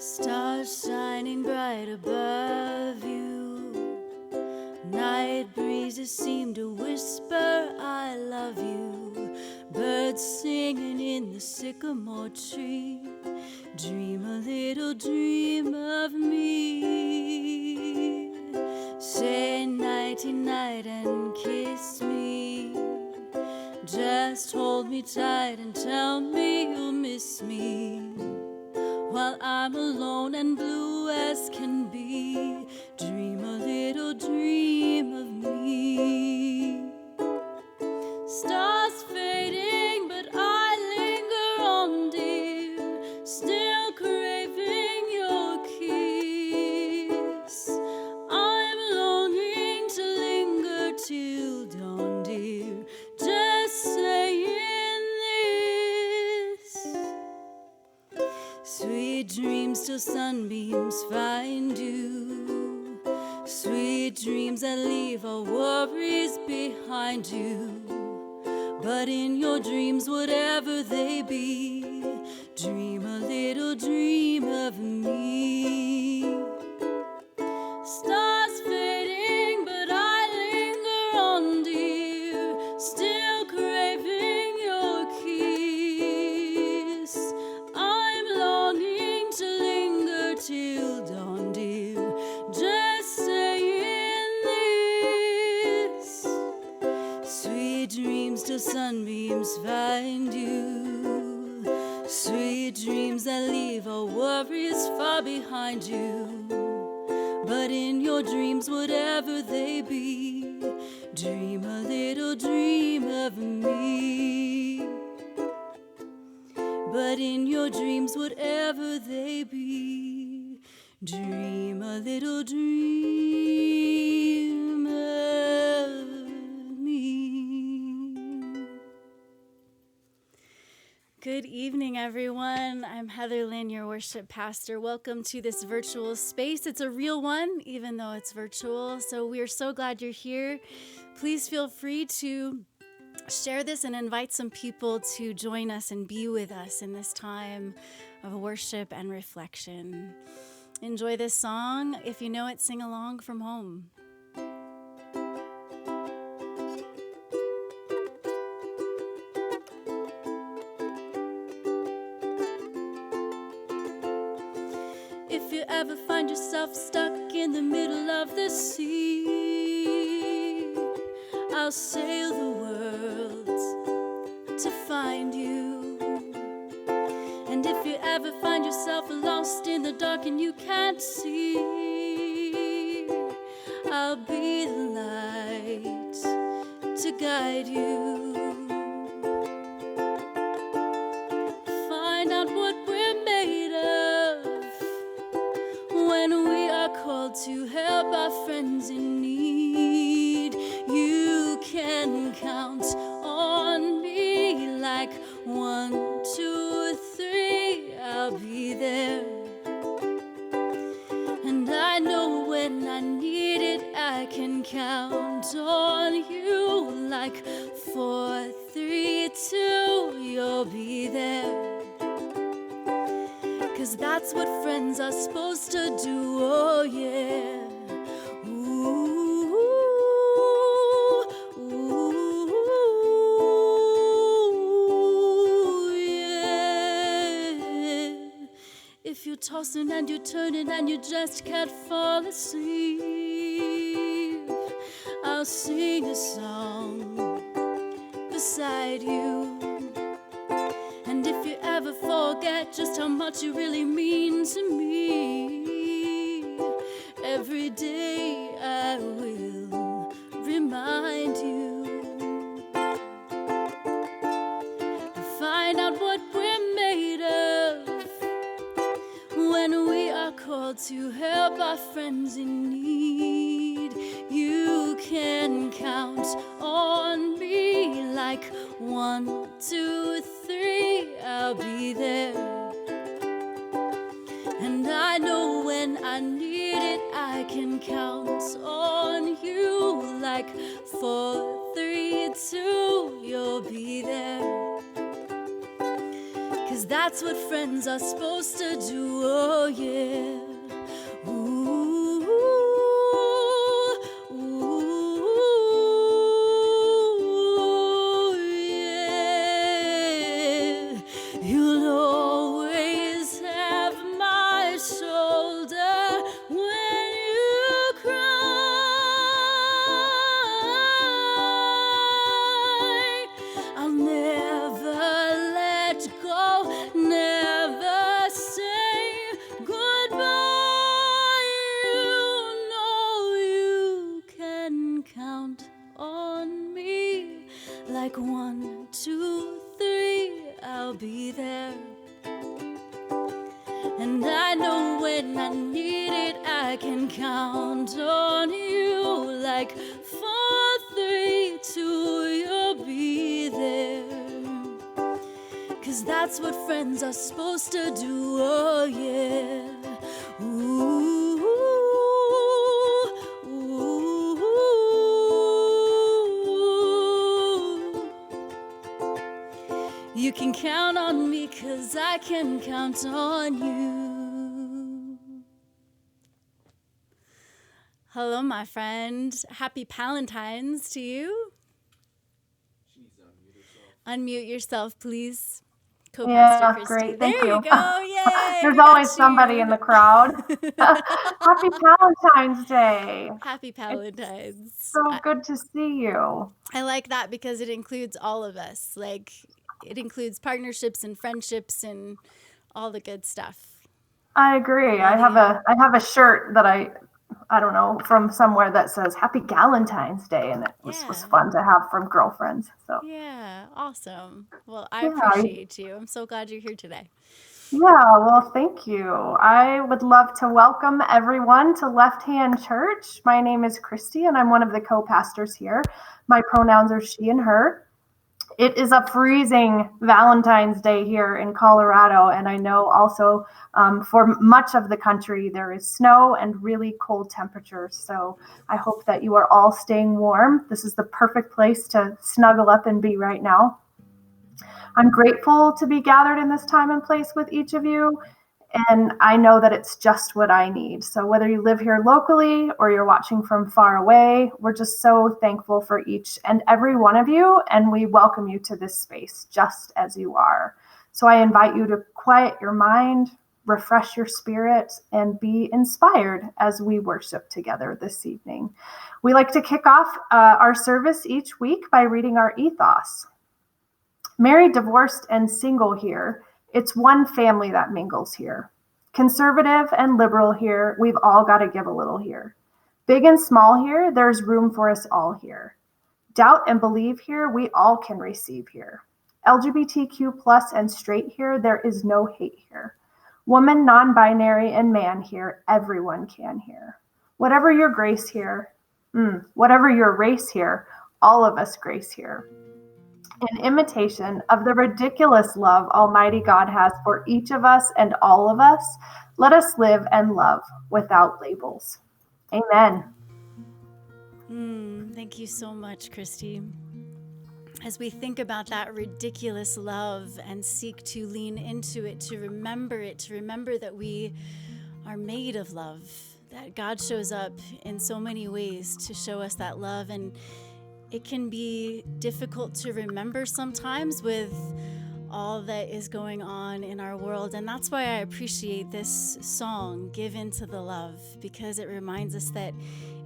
Stars shining bright above you. Night breezes seem to whisper, I love you. Birds singing in the sycamore tree. Dream a little dream of me. Say nighty night and kiss me. Just hold me tight and tell me you'll miss me. While I'm alone and blue as can be, dream a little dream of me. Stars fading, but I linger on, dear, still craving your kiss. I'm longing to linger till dawn, dear, just saying this. Sweet dreams till sunbeams find you. Sweet dreams that leave all worries behind you. But in your dreams, whatever they be, dream a little dream of me. Stars fading, but I linger on, dear, still craving your kiss. I'm longing to linger till dawn, dear, just saying this. Sweet dreams till sunbeams find you. Sweet dreams that leave all worries far behind you. But in your dreams, whatever they be, dream a little dream of me. But in your dreams, whatever they be, dream a little dream of me. Good evening, everyone. I'm Heather Lynn, your worship pastor. Welcome to this virtual space. It's a real one, even though it's virtual. So we are so glad you're here. Please feel free to share this and invite some people to join us and be with us in this time of worship and reflection. Enjoy this song. If you know it, sing along from home. If you ever find yourself stuck in the middle of the sea, I'll sail the world to find you. And if you ever find yourself lost in the dark and you can't see, I'll be the light to guide you. Find out what we're made of when we are called to help our friends in need. You can count on me like 1, 2, 3, I'll be there. And I know when I need it, I can count on you like 4, 3, 2, you'll be there. 'Cause that's what friends are supposed to do, oh yeah. Ooh, ooh, yeah. If you're tossing and you're turning and you just can't fall asleep, I'll sing a song beside you. And if you ever forget just how much you really mean to me, every day I will remind you. Find out what we're made of when we are called to help our friends in need. You can count on me like 1, 2, 3, I'll be there. And I know when I need it, I can count on you like 4, 3, 2, you'll be there. 'Cause 'cause that's what friends are supposed to do. Oh yeah. Ooh, ooh, yeah. You'll always have my shoulder when you cry. I'll never let go, never say goodbye. You know you can count on me. Like 1, 2, 3, I'll be there. And I know when I need it, I can count on you. Like 4, 3, 2, you'll be there. 'Cause that's what friends are supposed to do. Oh yeah. Ooh, ooh, ooh. You can count on me 'cause I can count on you. Hello, my friend. Happy Palentine's to you. Unmute yourself, please. Co-Pastor Yeah, Christy. great. There Thank you you. go. Yay. There's we got always somebody in you. the crowd. Happy Valentine's Day. Happy It's Palentine's. so good to see you. I like that because it includes all of us. Like, it includes partnerships and friendships and all the good stuff. I agree. I have a shirt that I don't know, from somewhere that says Happy Galentine's Day, and it was Yeah. fun to have from girlfriends. So Yeah, awesome. Well, I Yeah, appreciate you. I'm so glad you're here today. yeah, well, thank you. I would love to welcome everyone to Left Hand Church. My name is Christy, and I'm one of the co-pastors here. My pronouns are she and her. It is a freezing Valentine's Day here in Colorado, and I know also for much of the country there is snow and really cold temperatures. So I hope that you are all staying warm. This is the perfect place to snuggle up and be right now. I'm grateful to be gathered in this time and place with each of you, and I know that it's just what I need. So whether you live here locally or you're watching from far away, we're just so thankful for each and every one of you, and we welcome you to this space just as you are. So I invite you to quiet your mind, refresh your spirit, and be inspired as we worship together this evening. We like to kick off our service each week by reading our ethos. Married, divorced, and single here, it's one family that mingles here. Conservative and liberal here, we've all got to give a little here. Big and small here, there's room for us all here. Doubt and believe here, we all can receive here. LGBTQ plus and straight here, there is no hate here. Woman, non-binary, and man here, everyone can here. Whatever your grace here, whatever your race here, all of us grace here. In imitation of the ridiculous love Almighty God has for each of us and all of us, let us live and love without labels. Amen. Thank you so much, Christy. As we think about that ridiculous love and seek to lean into it, to remember that we are made of love, that God shows up in so many ways to show us that love, and it can be difficult to remember sometimes with all that is going on in our world. And that's why I appreciate this song, Give Into the Love, because it reminds us that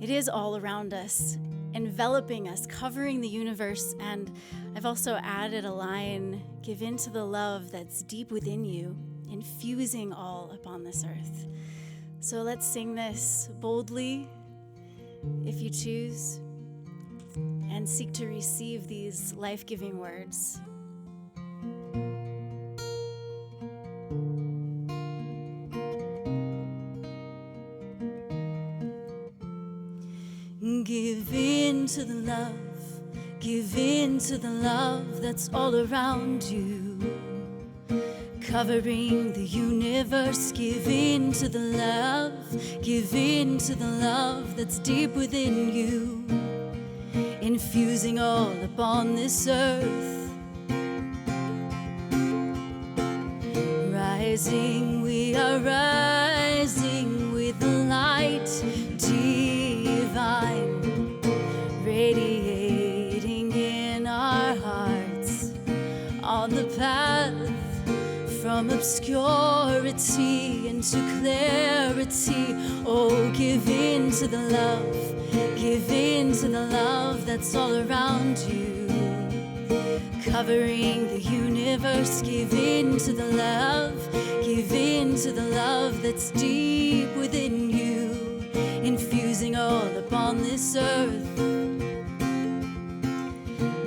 it is all around us, enveloping us, covering the universe. And I've also added a line, give into the love that's deep within you, infusing all upon this earth. So let's sing this boldly, if you choose, and seek to receive these life-giving words. Give in to the love, give in to the love that's all around you, covering the universe. Give in to the love, give in to the love that's deep within you, infusing all upon this earth. We are rising with the light divine, radiating in our hearts on the path from obscurity into clarity. Oh, give in to the love that's all around you, covering the universe. Give in to the love that's deep within you, infusing all upon this earth.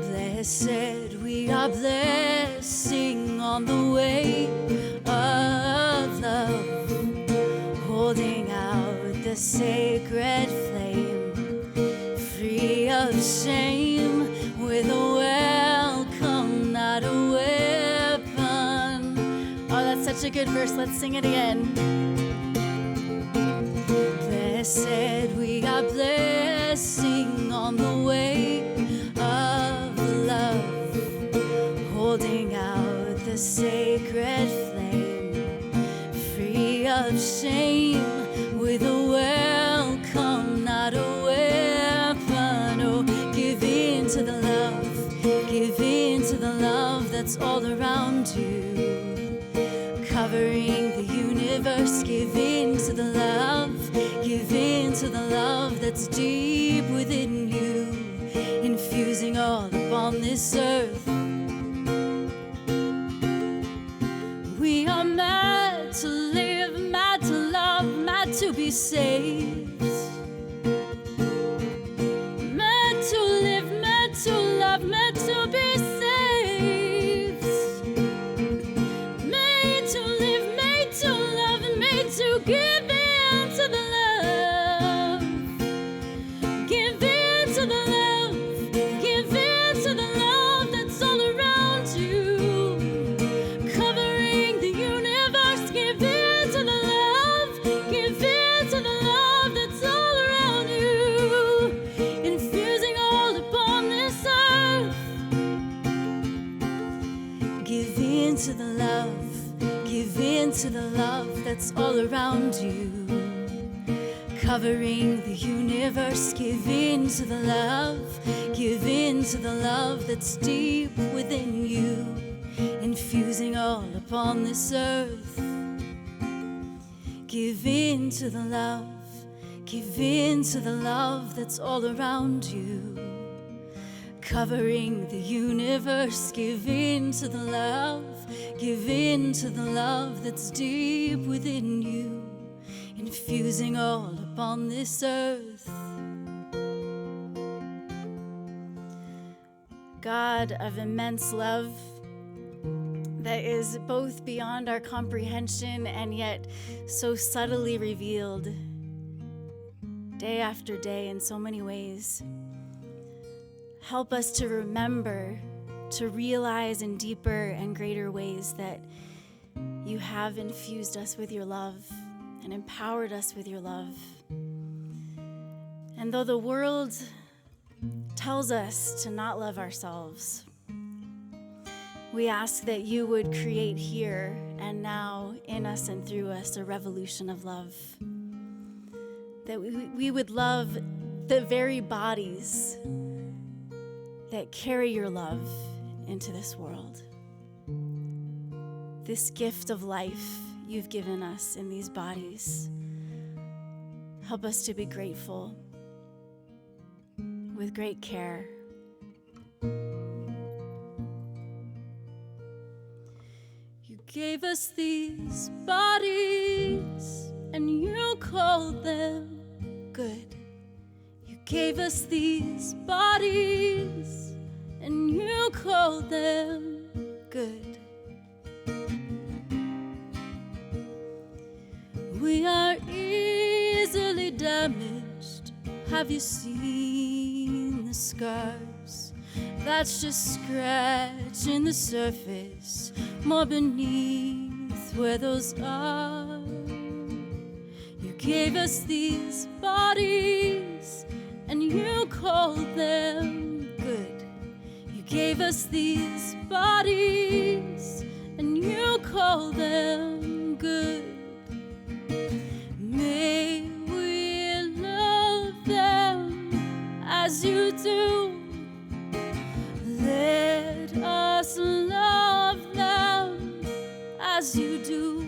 Blessed, we are blessing on the way of love, holding out the sacred flame, free of shame, with a welcome, not a weapon. Oh, that's such a good verse. Let's sing it again. Blessed, we are blessing on the way of love, holding out the sacred flame, free of shame, with a welcome, not a weapon. Oh, give in to the love that's all around you, covering the universe. Give in to the love that's deep within you, infusing all upon this earth. We are meant to live, meant to love, meant to be saved, meant to live, meant to love, meant to be saved, made to live, made to love, and made to give in to the love. Give in to the love, give in to the love that's all around you, covering the universe. Give in to the love, give in to the love that's all around you, infusing all upon this earth. Give in to the love that's all around you, covering the universe. Give in to the love that's deep within you, infusing all upon this earth. Give in to the love that's all around you, covering the universe. Give in to the love that's deep within you, infusing all upon this earth. God of immense love that is both beyond our comprehension and yet so subtly revealed day after day in so many ways. Help us to remember, to realize in deeper and greater ways that you have infused us with your love and empowered us with your love. And though the world tells us to not love ourselves, we ask that you would create here and now in us and through us a revolution of love. That we would love the very bodies that carry your love into this world. This gift of life you've given us in these bodies. Help us to be grateful with great care. You gave us these bodies and you called them good. You gave us these bodies and you called them good. We are easily damaged. Have you seen the scars? That's just scratching the surface, more beneath where those are. You gave us these bodies and you called them good. You gave us these bodies and you called them good. May we love them as you do. Let us love them as you do.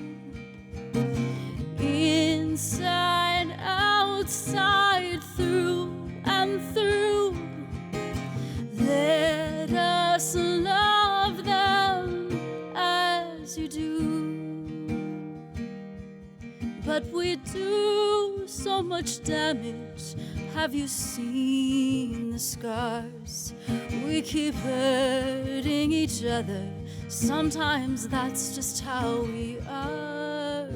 Inside, outside, through and through. Let us love them as you do. But we do so much damage. Have you seen the scars? We keep hurting each other. Sometimes that's just how we are.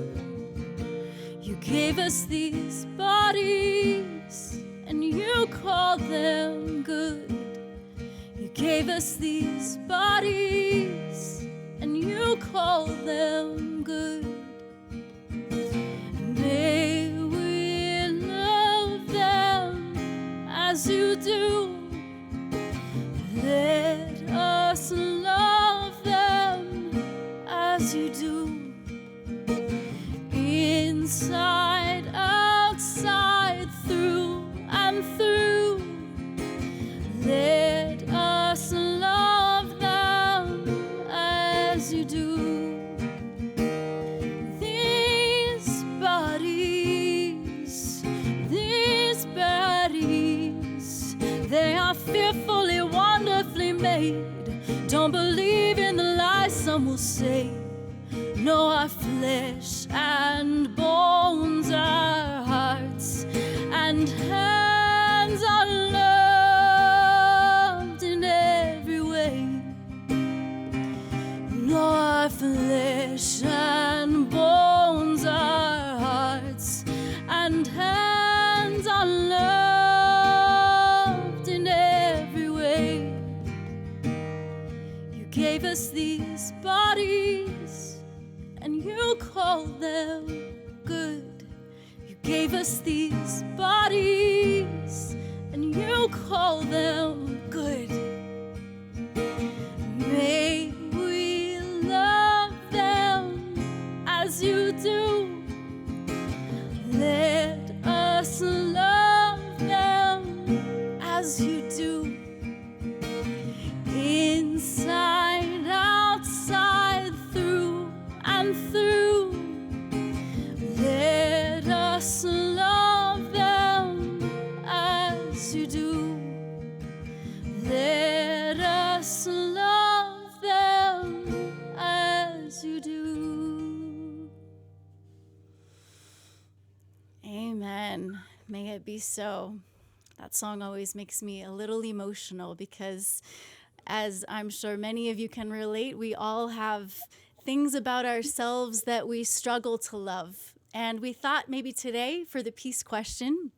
You gave us these bodies and you called them good. You gave us these bodies and you called them good. May we love them as you do. Let us love them as you do. Inside, outside, through and through. Let us love them as you do. These bodies, they are fearfully, wonderfully made. Don't believe in the lies some will say. No, our flesh and bones, our hearts and hands are loved in every way. No, our flesh and bones, our hearts and hands are loved in every way. You gave us these bodies and you called them good. You gave us these bodies and you called them good. May we love them as you do. Let us love them as you do. Inside, outside, through and through. Let us love them as you do. Let us love them as you do. Amen. May it be so. That song always makes me a little emotional because, as I'm sure many of you can relate, we all have things about ourselves that we struggle to love. And we thought maybe today for the peace question,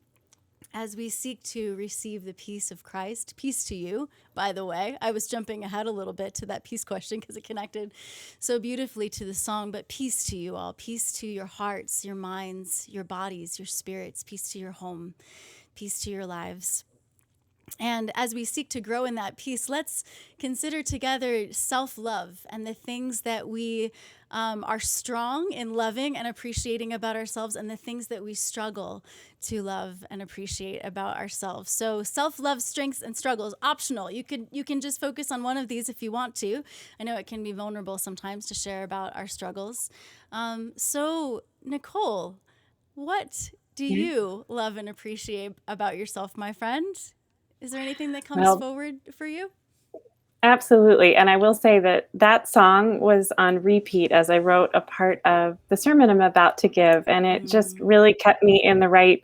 as we seek to receive the peace of Christ, peace to you, by the way. I was jumping ahead a little bit to that peace question because it connected so beautifully to the song, but peace to you all, peace to your hearts, your minds, your bodies, your spirits, peace to your home, peace to your lives. And as we seek to grow in that peace, let's consider together self-love and the things that we are strong in loving and appreciating about ourselves, and the things that we struggle to love and appreciate about ourselves. So self-love, strengths, and struggles, optional. You can just focus on one of these if you want to. I know it can be vulnerable sometimes to share about our struggles. So Nicole, what do you love and appreciate about yourself, my friend? Is there anything that comes forward for you? Absolutely. And I will say that song was on repeat as I wrote a part of the sermon I'm about to give. And it just really kept me in the right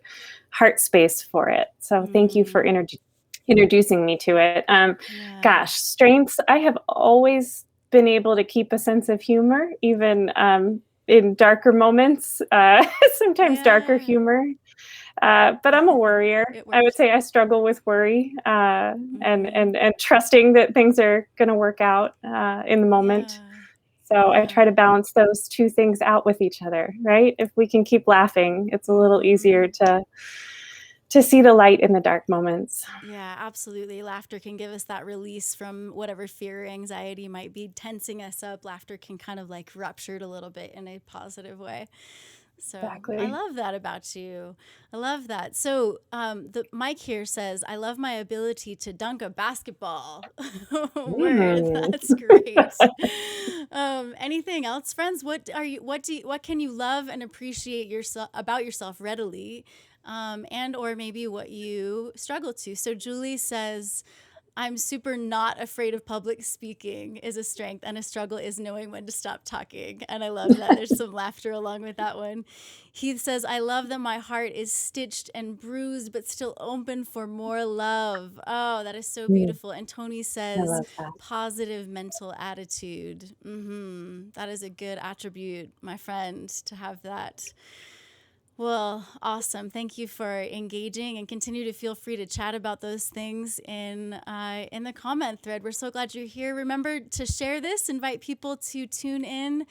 heart space for it. So thank you for introducing me to it. Gosh, strengths. I have always been able to keep a sense of humor, even in darker moments, sometimes darker humor. But I'm a worrier. I would say I struggle with worry and trusting that things are going to work out in the moment. So I try to balance those two things out with each other, right? If we can keep laughing, it's a little easier to to see the light in the dark moments. Yeah, absolutely. Laughter can give us that release from whatever fear or anxiety might be tensing us up. Laughter can kind of like rupture it a little bit in a positive way. So Exactly. I love that about you. I love that. So the Mike here says, I love my ability to dunk a basketball. Word. That's great. Anything else, friends? What can you love and appreciate about yourself readily? And or maybe what you struggle to. So Julie says, I'm super not afraid of public speaking is a strength, and a struggle is knowing when to stop talking. And I love that. There's some laughter along with that one. Heath says, I love that my heart is stitched and bruised, but still open for more love. Oh, that is so beautiful. And Tony says, positive mental attitude. That is a good attribute, my friend, to have that. Well, awesome. Thank you for engaging, and continue to feel free to chat about those things in the comment thread. We're so glad you're here. Remember to share this, invite people to tune in.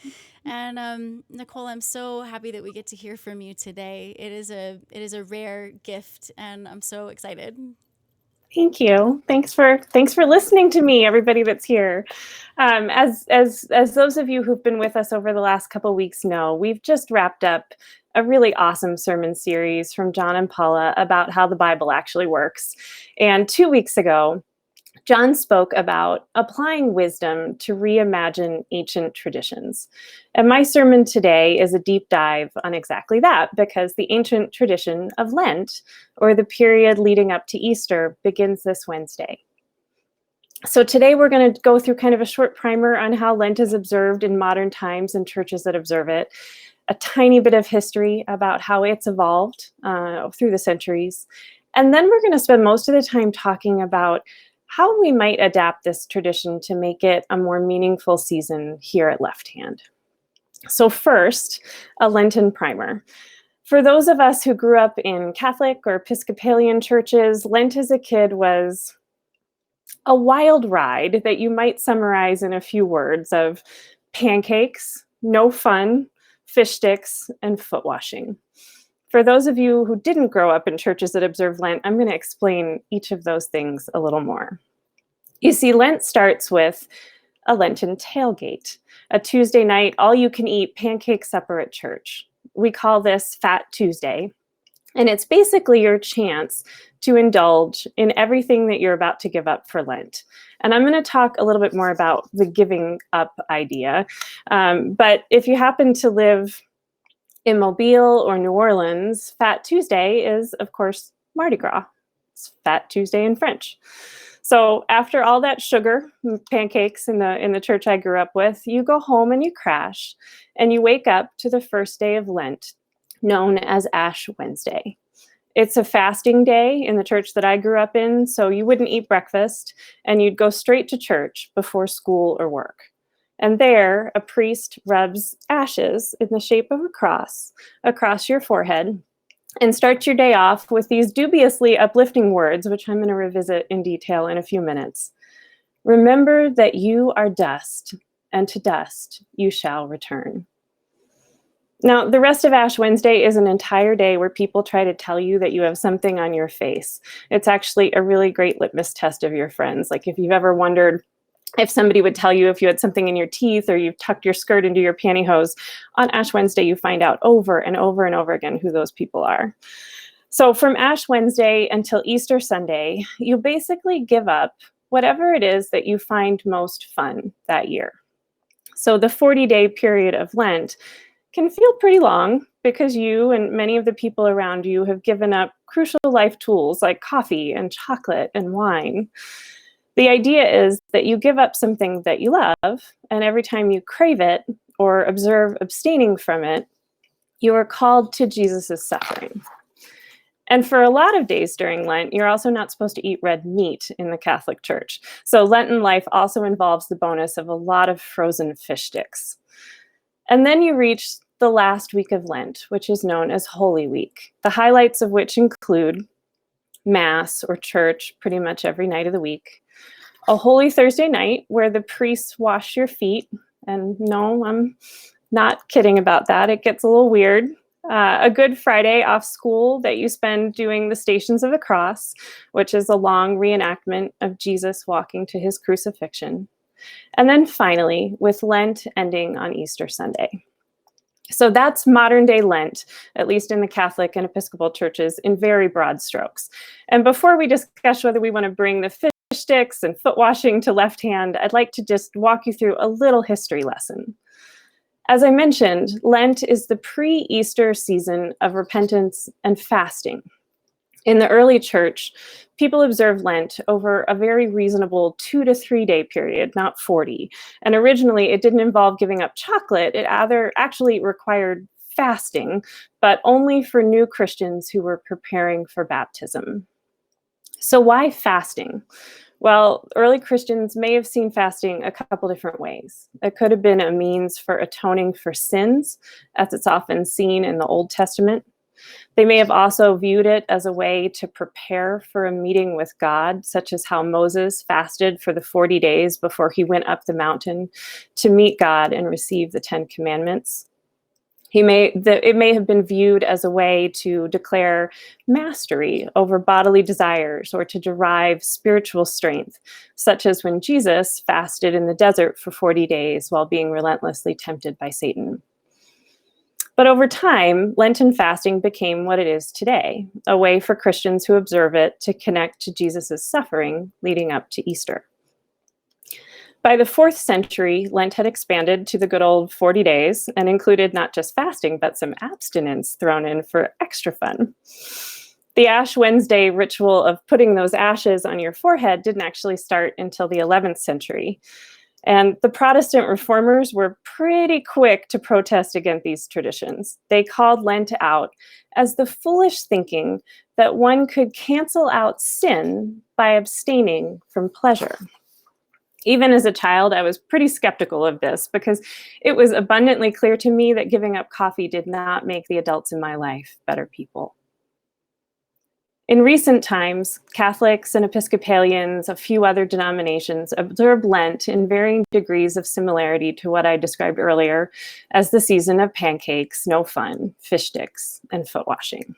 And Nicole, I'm so happy that we get to hear from you today. It is a rare gift, and I'm so excited. Thank you. Thanks for listening to me, everybody that's here. As those of you who've been with us over the last couple of weeks know, we've just wrapped up a really awesome sermon series from John and Paula about how the Bible actually works. And 2 weeks ago, John spoke about applying wisdom to reimagine ancient traditions. And my sermon today is a deep dive on exactly that, because the ancient tradition of Lent, or the period leading up to Easter, begins this Wednesday. So today we're going to go through kind of a short primer on how Lent is observed in modern times and churches that observe it, a tiny bit of history about how it's evolved through the centuries, and then we're going to spend most of the time talking about how we might adapt this tradition to make it a more meaningful season here at Left Hand. So first, a Lenten primer. For those of us who grew up in Catholic or Episcopalian churches, Lent as a kid was a wild ride that you might summarize in a few words of pancakes, no fun, fish sticks, and foot washing. For those of you who didn't grow up in churches that observe Lent, I'm going to explain each of those things a little more. You see, Lent starts with a Lenten tailgate, a Tuesday night, all-you-can-eat pancake supper at church. We call this Fat Tuesday, and it's basically your chance to indulge in everything that you're about to give up for Lent. And I'm going to talk a little bit more about the giving up idea. But if you happen to live in Mobile or New Orleans, Fat Tuesday is, of course, Mardi Gras. It's Fat Tuesday in French. So after all that sugar, pancakes in the church I grew up with, you go home and you crash, and you wake up to the first day of Lent, known as Ash Wednesday. It's a fasting day in the church that I grew up in, so you wouldn't eat breakfast, and you'd go straight to church before school or work. And there, a priest rubs ashes in the shape of a cross across your forehead and starts your day off with these dubiously uplifting words, which I'm going to revisit in detail in a few minutes. Remember that you are dust, and to dust you shall return. Now, the rest of Ash Wednesday is an entire day where people try to tell you that you have something on your face. It's actually a really great litmus test of your friends. Like if you've ever wondered if somebody would tell you if you had something in your teeth or you've tucked your skirt into your pantyhose, on Ash Wednesday you find out over and over and over again who those people are. So from Ash Wednesday until Easter Sunday, you basically give up whatever it is that you find most fun that year. So the 40-day period of Lent can feel pretty long because you and many of the people around you have given up crucial life tools like coffee and chocolate and wine. The idea is that you give up something that you love, and every time you crave it or observe abstaining from it, you are called to Jesus' suffering. And for a lot of days during Lent, you're also not supposed to eat red meat in the Catholic Church. So Lenten life also involves the bonus of a lot of frozen fish sticks. And then you reach the last week of Lent, which is known as Holy Week, the highlights of which include Mass or church pretty much every night of the week, a Holy Thursday night where the priests wash your feet, and no, I'm not kidding about that, it gets a little weird, A Good Friday off school that you spend doing the Stations of the Cross, which is a long reenactment of Jesus walking to his crucifixion. And then finally, with Lent ending on Easter Sunday. So that's modern day Lent, at least in the Catholic and Episcopal churches, in very broad strokes. And before we discuss whether we want to bring the fish sticks and foot washing to Left Hand, I'd like to just walk you through a little history lesson. As I mentioned, Lent is the pre-Easter season of repentance and fasting. In the early church, people observed Lent over a very reasonable 2 to 3 day period, not 40. And originally, it didn't involve giving up chocolate. It actually required fasting, but only for new Christians who were preparing for baptism. So why fasting? Well, early Christians may have seen fasting a couple different ways. It could have been a means for atoning for sins, as it's often seen in the Old Testament. They may have also viewed it as a way to prepare for a meeting with God, such as how Moses fasted for the 40 days before he went up the mountain to meet God and receive the 10 Commandments. It may have been viewed as a way to declare mastery over bodily desires or to derive spiritual strength, such as when Jesus fasted in the desert for 40 days while being relentlessly tempted by Satan. But over time, Lenten fasting became what it is today, a way for Christians who observe it to connect to Jesus' suffering leading up to Easter. By the 4th century, Lent had expanded to the good old 40 days and included not just fasting, but some abstinence thrown in for extra fun. The Ash Wednesday ritual of putting those ashes on your forehead didn't actually start until the 11th century. And the Protestant reformers were pretty quick to protest against these traditions. They called Lent out as the foolish thinking that one could cancel out sin by abstaining from pleasure. Even as a child, I was pretty skeptical of this because it was abundantly clear to me that giving up coffee did not make the adults in my life better people. In recent times, Catholics and Episcopalians, a few other denominations, observe Lent in varying degrees of similarity to what I described earlier as the season of pancakes, no fun, fish sticks, and foot washing.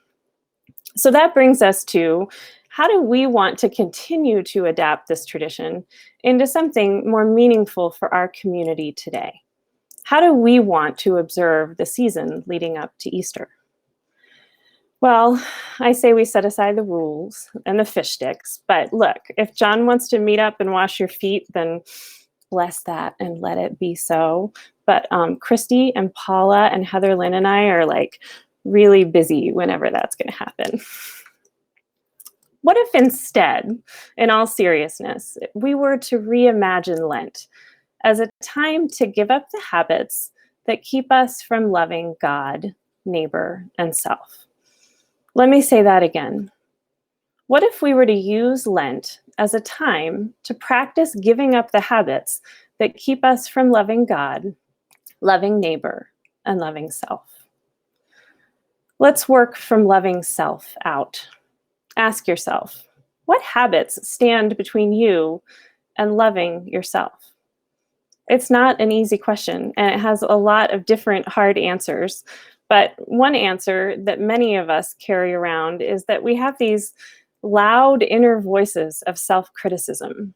So that brings us to, how do we want to continue to adapt this tradition into something more meaningful for our community today? How do we want to observe the season leading up to Easter? Well, I say we set aside the rules and the fish sticks, but look, if John wants to meet up and wash your feet, then bless that and let it be so. But Christy and Paula and Heather Lynn and I are like really busy whenever that's going to happen. What if instead, in all seriousness, we were to reimagine Lent as a time to give up the habits that keep us from loving God, neighbor, and self? Let me say that again. What if we were to use Lent as a time to practice giving up the habits that keep us from loving God, loving neighbor, and loving self? Let's work from loving self out. Ask yourself, what habits stand between you and loving yourself? It's not an easy question, and it has a lot of different hard answers. But one answer that many of us carry around is that we have these loud inner voices of self-criticism.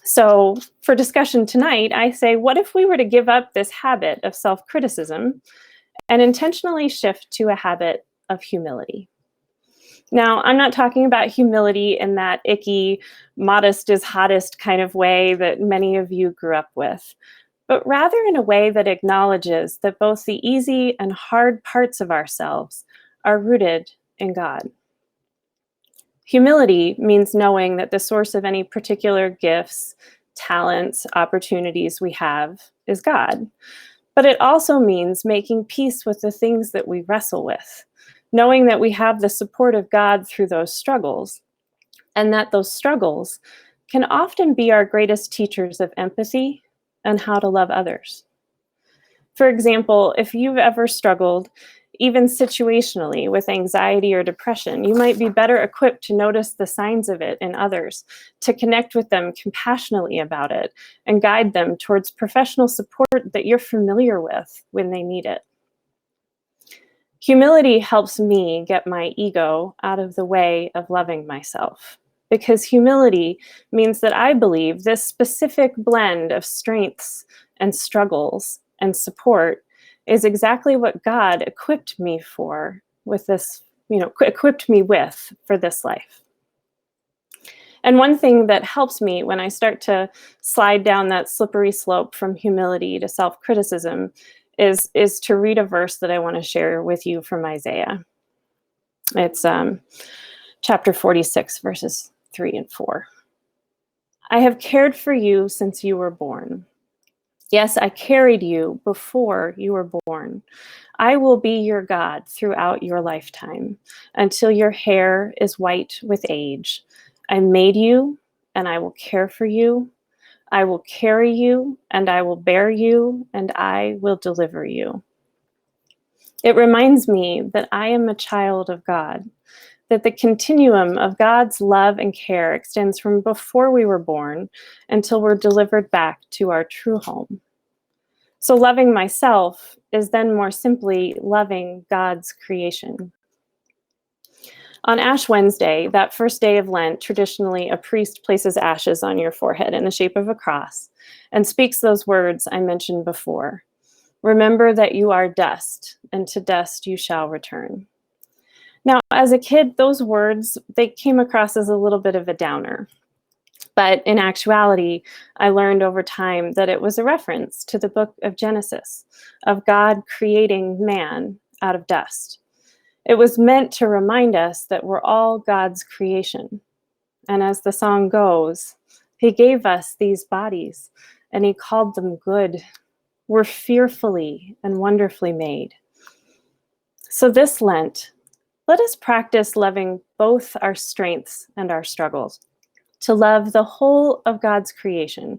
So for discussion tonight, I say, what if we were to give up this habit of self-criticism and intentionally shift to a habit of humility? Now, I'm not talking about humility in that icky, modest is hottest kind of way that many of you grew up with, but rather in a way that acknowledges that both the easy and hard parts of ourselves are rooted in God. Humility means knowing that the source of any particular gifts, talents, opportunities we have is God. But it also means making peace with the things that we wrestle with, knowing that we have the support of God through those struggles, and that those struggles can often be our greatest teachers of empathy and how to love others. For example, if you've ever struggled, even situationally, with anxiety or depression, you might be better equipped to notice the signs of it in others, to connect with them compassionately about it, and guide them towards professional support that you're familiar with when they need it. Humility helps me get my ego out of the way of loving myself, because humility means that I believe this specific blend of strengths and struggles and support is exactly what God equipped me for with this, equipped me with for this life. And one thing that helps me when I start to slide down that slippery slope from humility to self-criticism is to read a verse that I want to share with you from Isaiah. It's chapter 46, verses 3 and 4. I have cared for you since you were born. Yes, I carried you before you were born. I will be your God throughout your lifetime until your hair is white with age. I made you and I will care for you. I will carry you and I will bear you and I will deliver you. It reminds me that I am a child of God, that the continuum of God's love and care extends from before we were born until we're delivered back to our true home. So loving myself is then more simply loving God's creation. On Ash Wednesday, that first day of Lent, traditionally a priest places ashes on your forehead in the shape of a cross and speaks those words I mentioned before. Remember that you are dust, and to dust you shall return. Now, as a kid, those words, they came across as a little bit of a downer. But in actuality, I learned over time that it was a reference to the book of Genesis, of God creating man out of dust. It was meant to remind us that we're all God's creation. And as the song goes, he gave us these bodies and he called them good. We're fearfully and wonderfully made. So this Lent, let us practice loving both our strengths and our struggles, to love the whole of God's creation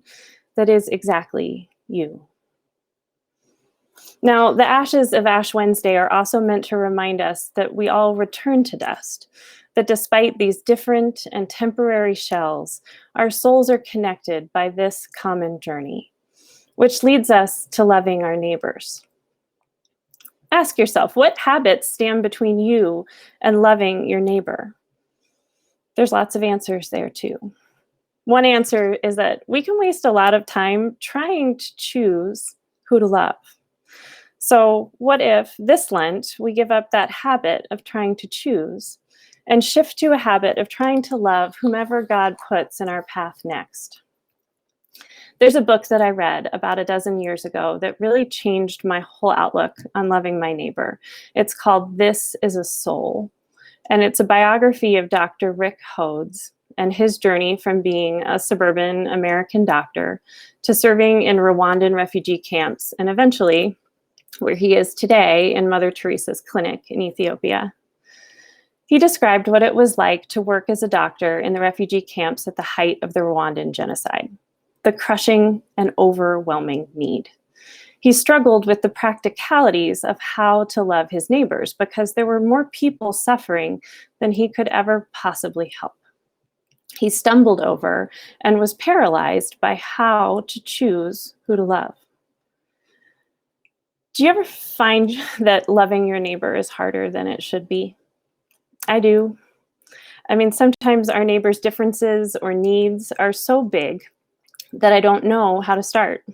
that is exactly you. Now, the ashes of Ash Wednesday are also meant to remind us that we all return to dust, that despite these different and temporary shells, our souls are connected by this common journey, which leads us to loving our neighbors. Ask yourself, what habits stand between you and loving your neighbor? There's lots of answers there too. One answer is that we can waste a lot of time trying to choose who to love. So what if this Lent we give up that habit of trying to choose and shift to a habit of trying to love whomever God puts in our path next? There's a book that I read about a dozen years ago that really changed my whole outlook on loving my neighbor. It's called This Is a Soul, and it's a biography of Dr. Rick Hodes and his journey from being a suburban American doctor to serving in Rwandan refugee camps and eventually where he is today in Mother Teresa's clinic in Ethiopia. He described what it was like to work as a doctor in the refugee camps at the height of the Rwandan genocide, the crushing and overwhelming need. He struggled with the practicalities of how to love his neighbors because there were more people suffering than he could ever possibly help. He stumbled over and was paralyzed by how to choose who to love. Do you ever find that loving your neighbor is harder than it should be? I do. I mean, sometimes our neighbors' differences or needs are so big that I don't know how to start.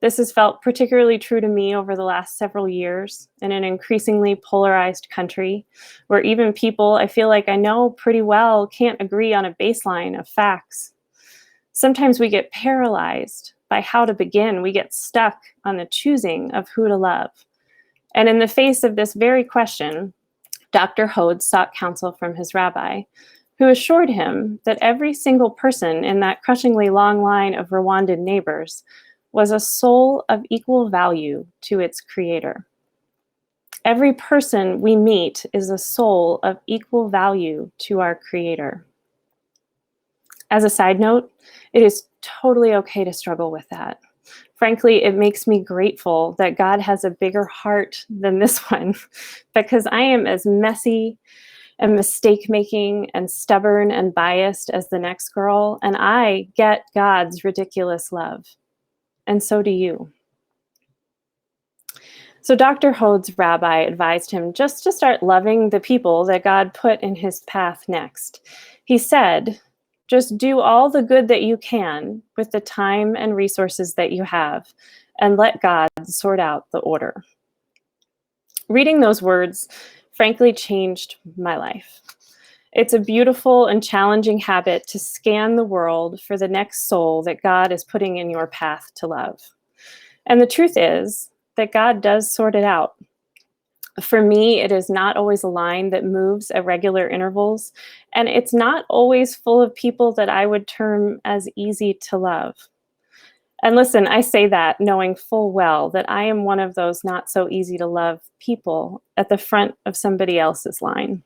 This has felt particularly true to me over the last several years in an increasingly polarized country where even people I feel like I know pretty well can't agree on a baseline of facts. Sometimes we get paralyzed by how to begin. We get stuck on the choosing of who to love. And in the face of this very question, Dr. Hodes sought counsel from his rabbi, who assured him that every single person in that crushingly long line of Rwandan neighbors was a soul of equal value to its creator. Every person we meet is a soul of equal value to our creator. As a side note, it is totally okay to struggle with that. Frankly, it makes me grateful that God has a bigger heart than this one, because I am as messy and mistake-making and stubborn and biased as the next girl, and I get God's ridiculous love. And so do you. So Dr. Hode's rabbi advised him just to start loving the people that God put in his path next. He said, just do all the good that you can with the time and resources that you have, and let God sort out the order. Reading those words, frankly, changed my life. It's a beautiful and challenging habit to scan the world for the next soul that God is putting in your path to love. And the truth is that God does sort it out. For me, it is not always a line that moves at regular intervals, and it's not always full of people that I would term as easy to love. And listen, I say that knowing full well that I am one of those not so easy to love people at the front of somebody else's line.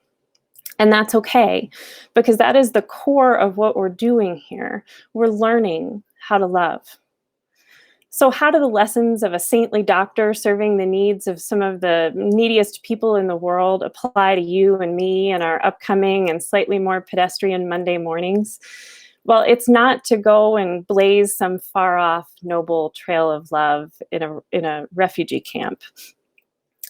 And that's okay, because that is the core of what we're doing here. We're learning how to love. So how do the lessons of a saintly doctor serving the needs of some of the neediest people in the world apply to you and me and our upcoming and slightly more pedestrian Monday mornings? Well, it's not to go and blaze some far-off noble trail of love in a refugee camp.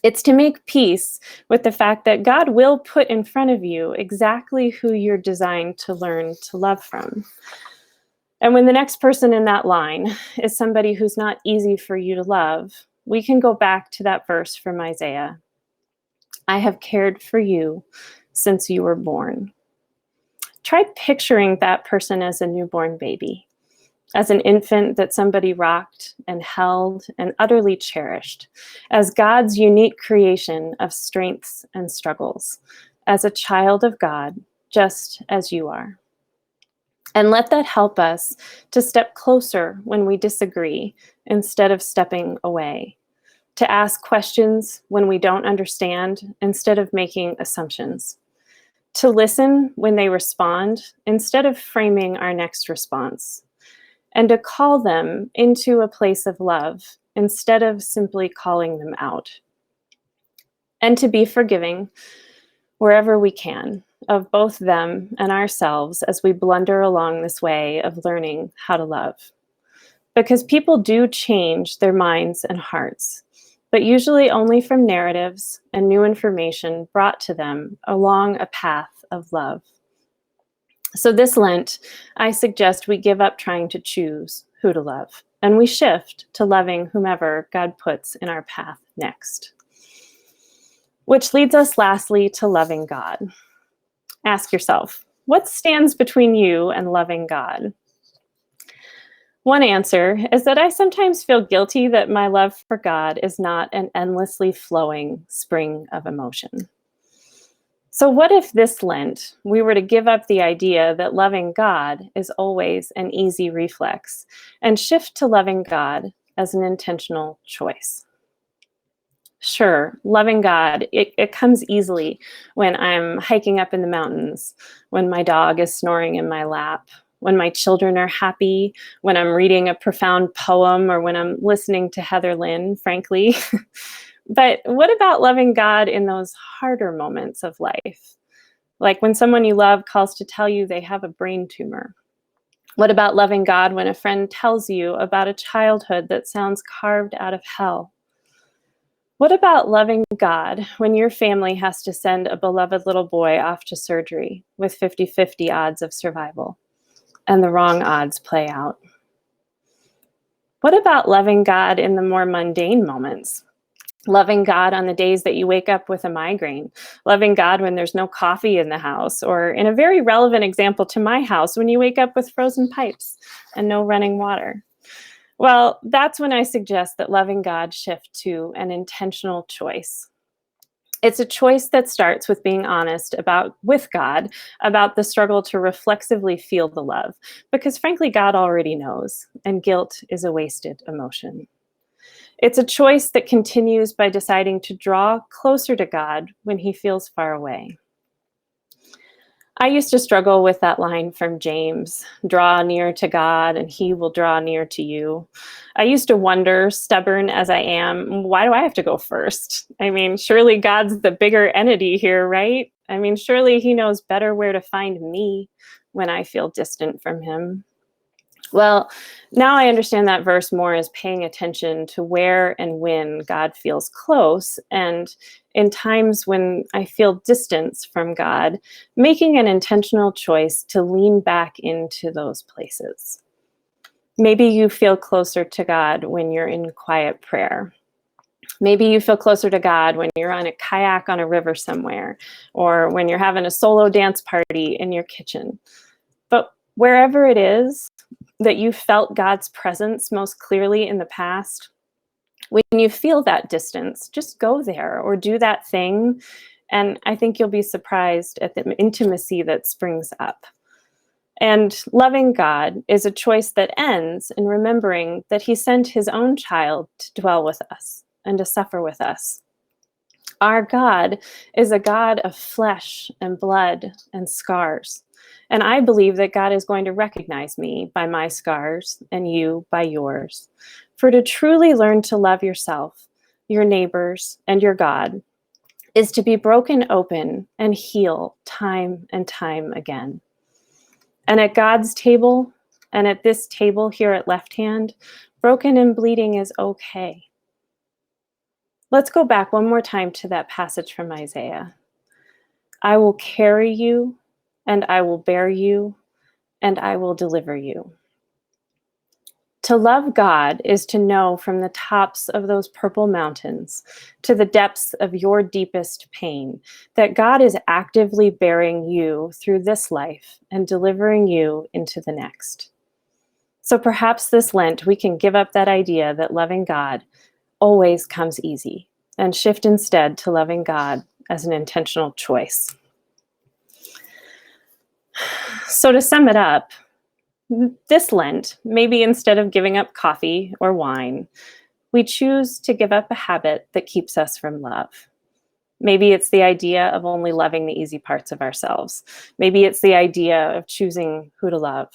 It's to make peace with the fact that God will put in front of you exactly who you're designed to learn to love from. And when the next person in that line is somebody who's not easy for you to love, we can go back to that verse from Isaiah. I have cared for you since you were born. Try picturing that person as a newborn baby, as an infant that somebody rocked and held and utterly cherished, as God's unique creation of strengths and struggles, as a child of God, just as you are. And let that help us to step closer when we disagree instead of stepping away, to ask questions when we don't understand instead of making assumptions, to listen when they respond instead of framing our next response, and to call them into a place of love instead of simply calling them out, and to be forgiving wherever we can of both them and ourselves as we blunder along this way of learning how to love. Because people do change their minds and hearts, but usually only from narratives and new information brought to them along a path of love. So this Lent, I suggest we give up trying to choose who to love, and we shift to loving whomever God puts in our path next. Which leads us lastly to loving God. Ask yourself, what stands between you and loving God? One answer is that I sometimes feel guilty that my love for God is not an endlessly flowing spring of emotion. So what if this Lent we were to give up the idea that loving God is always an easy reflex and shift to loving God as an intentional choice? Sure, loving God, it comes easily when I'm hiking up in the mountains, when my dog is snoring in my lap, when my children are happy, when I'm reading a profound poem, or when I'm listening to Heather Lynn, frankly. But what about loving God in those harder moments of life? Like when someone you love calls to tell you they have a brain tumor. What about loving God when a friend tells you about a childhood that sounds carved out of hell? What about loving God when your family has to send a beloved little boy off to surgery with 50-50 odds of survival, and the wrong odds play out? What about loving God in the more mundane moments? Loving God on the days that you wake up with a migraine, loving God when there's no coffee in the house, or in a very relevant example to my house, when you wake up with frozen pipes and no running water. Well, that's when I suggest that loving God shift to an intentional choice. It's a choice that starts with being honest with God about the struggle to reflexively feel the love, because frankly, God already knows, and guilt is a wasted emotion. It's a choice that continues by deciding to draw closer to God when he feels far away. I used to struggle with that line from James, draw near to God and he will draw near to you. I used to wonder, stubborn as I am, why do I have to go first? I mean, surely God's the bigger entity here, right? I mean, surely he knows better where to find me when I feel distant from him. Well, now I understand that verse more as paying attention to where and when God feels close, and in times when I feel distance from God, making an intentional choice to lean back into those places. Maybe you feel closer to God when you're in quiet prayer. Maybe you feel closer to God when you're on a kayak on a river somewhere, or when you're having a solo dance party in your kitchen. But wherever it is that you felt God's presence most clearly in the past, when you feel that distance, just go there or do that thing. And I think you'll be surprised at the intimacy that springs up. And loving God is a choice that ends in remembering that He sent His own child to dwell with us and to suffer with us. Our God is a God of flesh and blood and scars. And I believe that God is going to recognize me by my scars and you by yours. For to truly learn to love yourself, your neighbors, and your God is to be broken open and heal time and time again. And at God's table, and at this table here at Left Hand, broken and bleeding is okay. Let's go back one more time to that passage from Isaiah. I will carry you, and I will bear you, and I will deliver you. To love God is to know from the tops of those purple mountains to the depths of your deepest pain that God is actively bearing you through this life and delivering you into the next. So perhaps this Lent we can give up that idea that loving God always comes easy and shift instead to loving God as an intentional choice. So to sum it up, this Lent, maybe instead of giving up coffee or wine, we choose to give up a habit that keeps us from love. Maybe it's the idea of only loving the easy parts of ourselves. Maybe it's the idea of choosing who to love.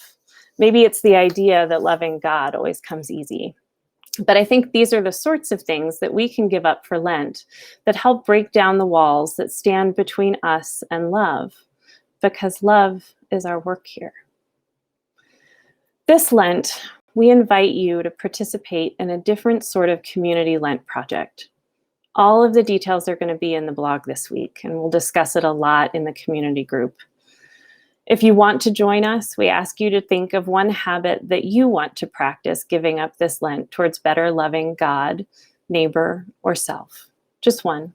Maybe it's the idea that loving God always comes easy. But I think these are the sorts of things that we can give up for Lent that help break down the walls that stand between us and love, because love is our work here. This Lent, we invite you to participate in a different sort of community Lent project. All of the details are going to be in the blog this week, and we'll discuss it a lot in the community group. If you want to join us, we ask you to think of one habit that you want to practice giving up this Lent towards better loving God, neighbor, or self. Just one.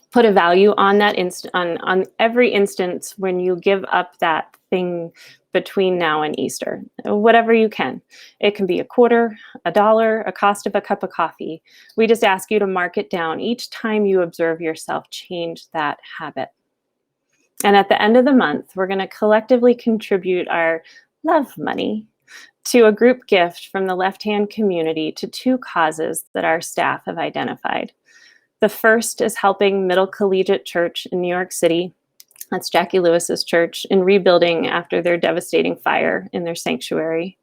Put a value on that on every instance when you give up that thing between now and Easter, whatever you can. It can be a quarter, $1, a cost of a cup of coffee. We just ask you to mark it down each time you observe yourself change that habit. And at the end of the month, we're going to collectively contribute our love money to a group gift from the Left Hand community to 2 causes that our staff have identified. The first is helping Middle Collegiate Church in New York City, that's Jackie Lewis's church, in rebuilding after their devastating fire in their sanctuary,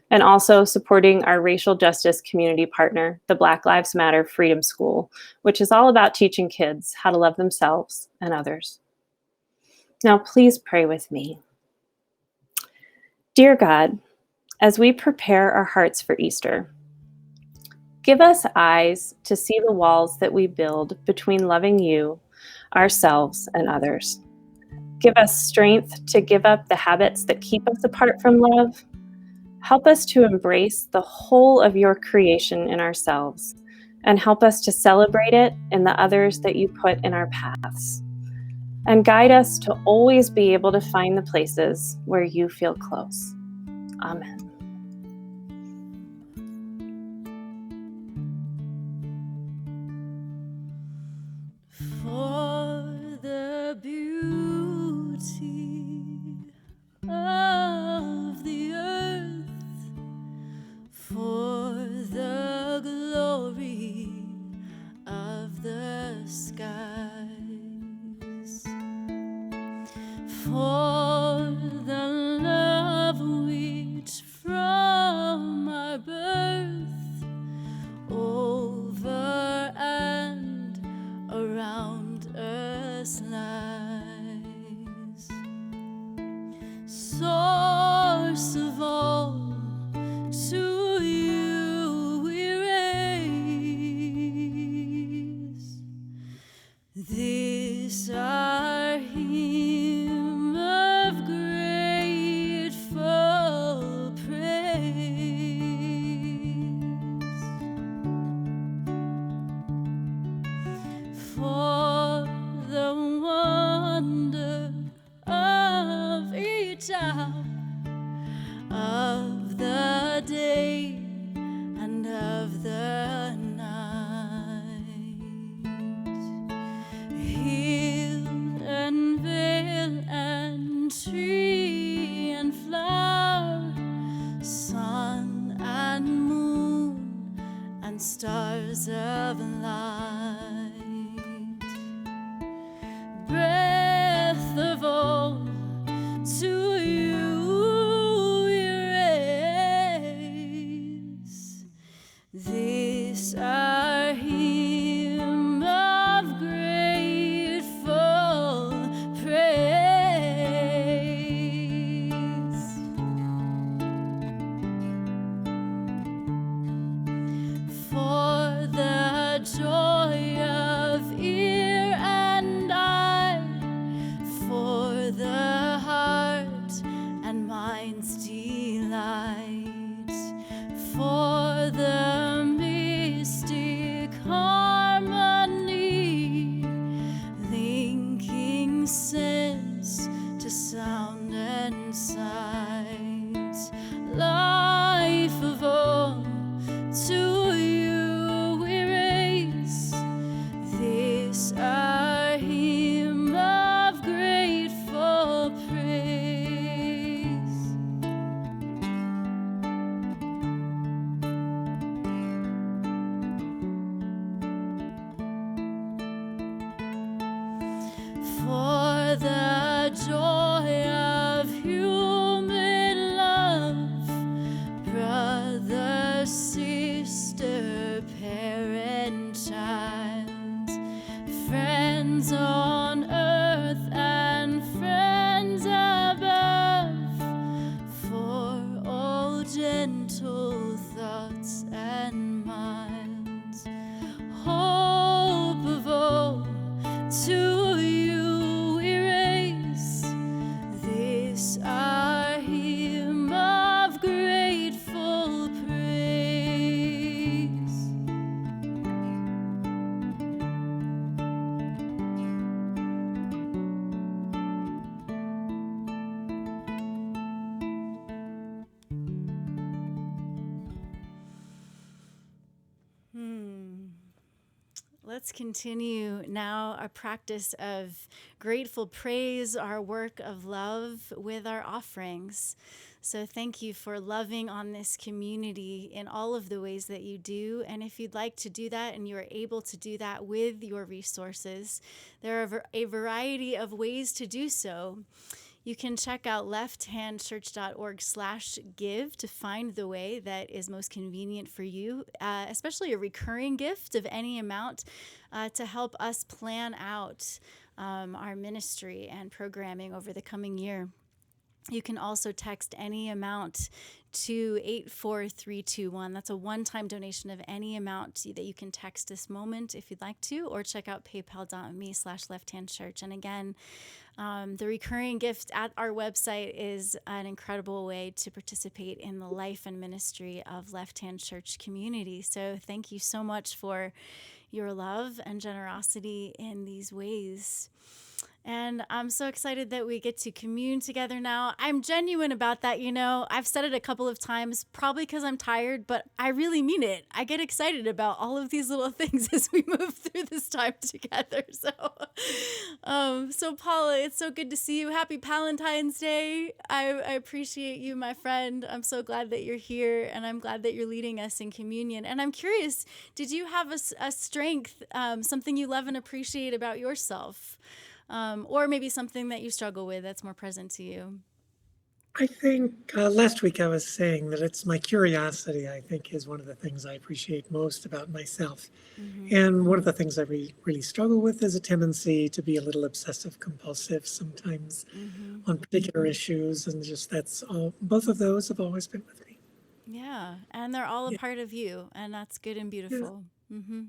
and also supporting our racial justice community partner, the Black Lives Matter Freedom School, which is all about teaching kids how to love themselves and others. Now, please pray with me. Dear God, as we prepare our hearts for Easter, give us eyes to see the walls that we build between loving you, ourselves, and others. Give us strength to give up the habits that keep us apart from love. Help us to embrace the whole of your creation in ourselves, and help us to celebrate it in the others that you put in our paths. And guide us to always be able to find the places where you feel close. Amen. For the beauty of the earth, for the glory of the skies, for the love which and stars of light, breath of all, to you we raise this our hymn of grateful praise. For the joy of ear and eye, for the heart and mind's delight, for the mystic harmony, linking sense to sound and sight, life of all, to you we raise this our hymn of grateful praise. For the joy of human love, brother, sister, parent, child, friends on earth and friends above, for all gentle thoughts and minds, hope of all, to you we raise this our hymn of grateful praise. Let's continue now our practice of grateful praise, our work of love with our offerings. So thank you for loving on this community in all of the ways that you do. And if you'd like to do that and you are able to do that with your resources, there are a variety of ways to do so. You can check out lefthandchurch.org/give to find the way that is most convenient for you, especially a recurring gift of any amount to help us plan out our ministry and programming over the coming year. You can also text any amount to 84321. That's a one-time donation of any amount that you can text this moment if you'd like to, or check out paypal.me/lefthandchurch. And again, the recurring gift at our website is an incredible way to participate in the life and ministry of Left Hand Church community. So thank you so much for your love and generosity in these ways. And I'm so excited that we get to commune together now. I'm genuine about that, you know. I've said it a couple of times, probably because I'm tired, but I really mean it. I get excited about all of these little things as we move through this time together. So Paula, it's so good to see you. Happy Valentine's Day. I appreciate you, my friend. I'm so glad that you're here, and I'm glad that you're leading us in communion. And I'm curious, did you have a strength, something you love and appreciate about yourself? Or maybe something that you struggle with that's more present to you? I think last week I was saying that it's my curiosity, I think, is one of the things I appreciate most about myself. Mm-hmm. And one of the things I really struggle with is a tendency to be a little obsessive compulsive sometimes on particular issues. And just both of those have always been with me. Yeah. And they're all a part of you. And that's good and beautiful. Yeah.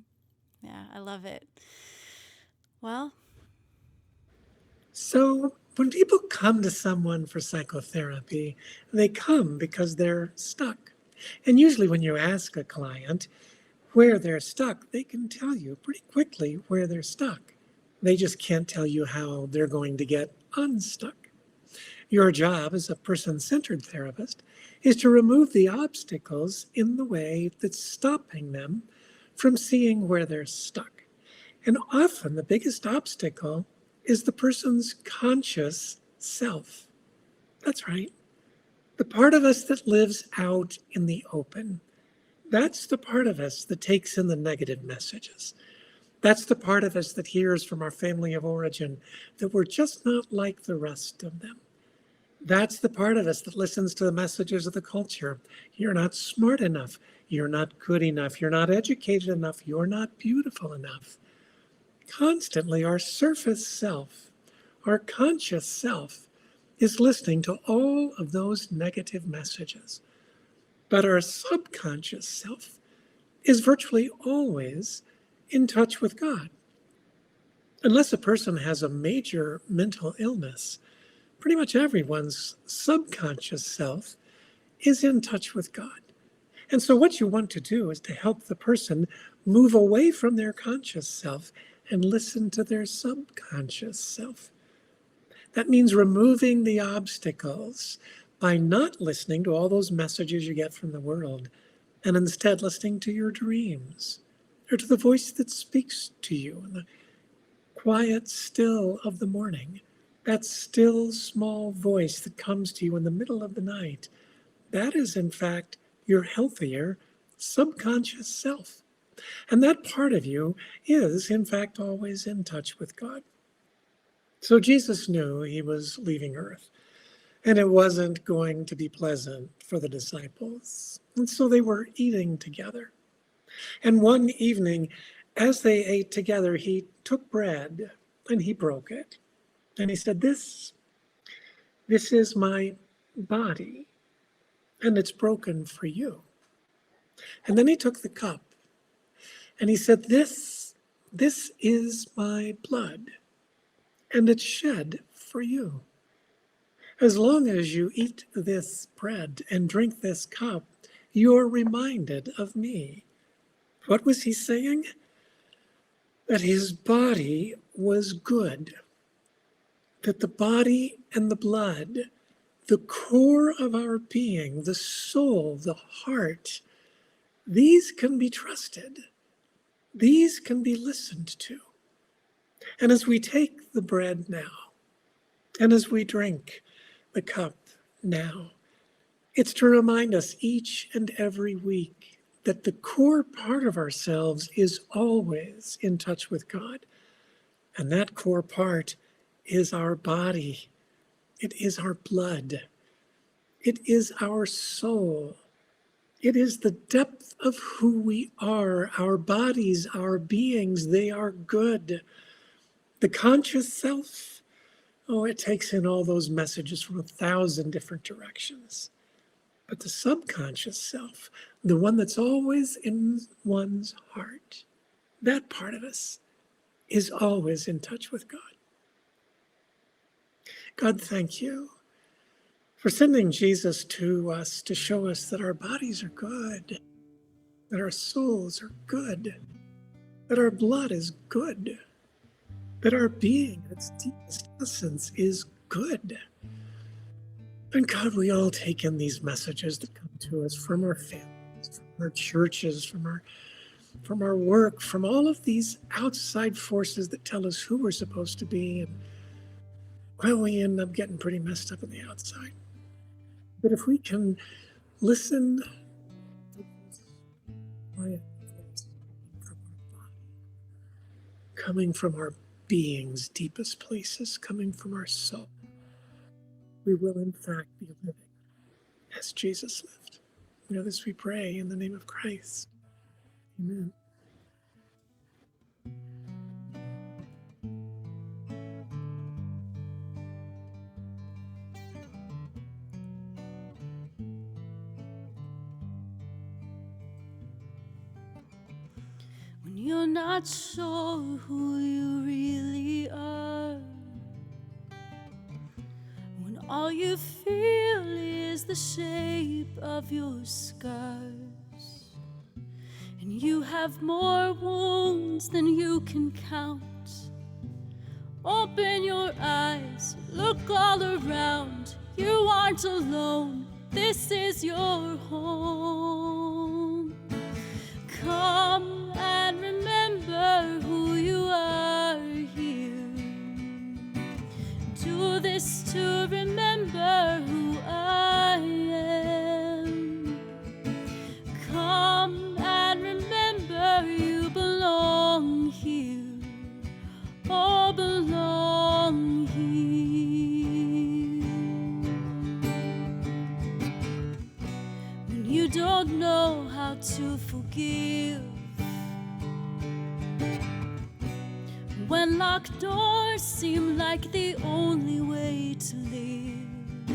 Yeah, I love it. Well. So when people come to someone for psychotherapy, they come because they're stuck. And usually when you ask a client where they're stuck, they can tell you pretty quickly where they're stuck. They just can't tell you how they're going to get unstuck. Your job as a person-centered therapist is to remove the obstacles in the way that's stopping them from seeing where they're stuck. And often the biggest obstacle is the person's conscious self. That's right. The part of us that lives out in the open, That's the part of us that takes in the negative messages. That's the part of us that hears from our family of origin that we're just not like the rest of them. That's the part of us that listens to the messages of the culture. You're not smart enough. You're not good enough. You're not educated enough. You're not beautiful enough. Constantly, our surface self, our conscious self, is listening to all of those negative messages. But our subconscious self is virtually always in touch with God. Unless a person has a major mental illness, pretty much everyone's subconscious self is in touch with God. And so what you want to do is to help the person move away from their conscious self and listen to their subconscious self. That means removing the obstacles by not listening to all those messages you get from the world, and instead listening to your dreams, or to the voice that speaks to you in the quiet still of the morning, that still small voice that comes to you in the middle of the night. That is, in fact, your healthier subconscious self. And that part of you is, in fact, always in touch with God. So Jesus knew he was leaving earth, and it wasn't going to be pleasant for the disciples. And so they were eating together. And one evening, as they ate together, he took bread and he broke it. And he said, this is my body, and it's broken for you. And then he took the cup and he said, this is my blood, and it's shed for you. As long as you eat this bread and drink this cup, you're reminded of me. What was he saying? That his body was good. That the body and the blood, the core of our being, the soul, the heart, these can be trusted. These can be listened to. And as we take the bread now, and as we drink the cup now, it's to remind us each and every week that the core part of ourselves is always in touch with God. And that core part is our body. It is our blood. It is our soul. It is the depth of who we are. Our bodies, our beings, they are good. The conscious self, it takes in all those messages from 1,000 different directions. But the subconscious self, the one that's always in one's heart, that part of us is always in touch with God. God, thank you for sending Jesus to us to show us that our bodies are good, that our souls are good, that our blood is good, that our being, its deepest essence, is good. And God, we all take in these messages that come to us from our families, from our churches, from our work, from all of these outside forces that tell us who we're supposed to be, and well, we end up getting pretty messed up on the outside. But if we can listen to this quiet voice from our body, coming from our being's deepest places, coming from our soul, we will in fact be living as Jesus lived. This we pray in the name of Christ. Amen. When you're not sure who you really are, when all you feel is the shape of your scars, and you have more wounds than you can count, open your eyes, look all around. You aren't alone, this is your home. Come and remember who you are here. Do this to remember who I am. Come when locked doors seem like the only way to live,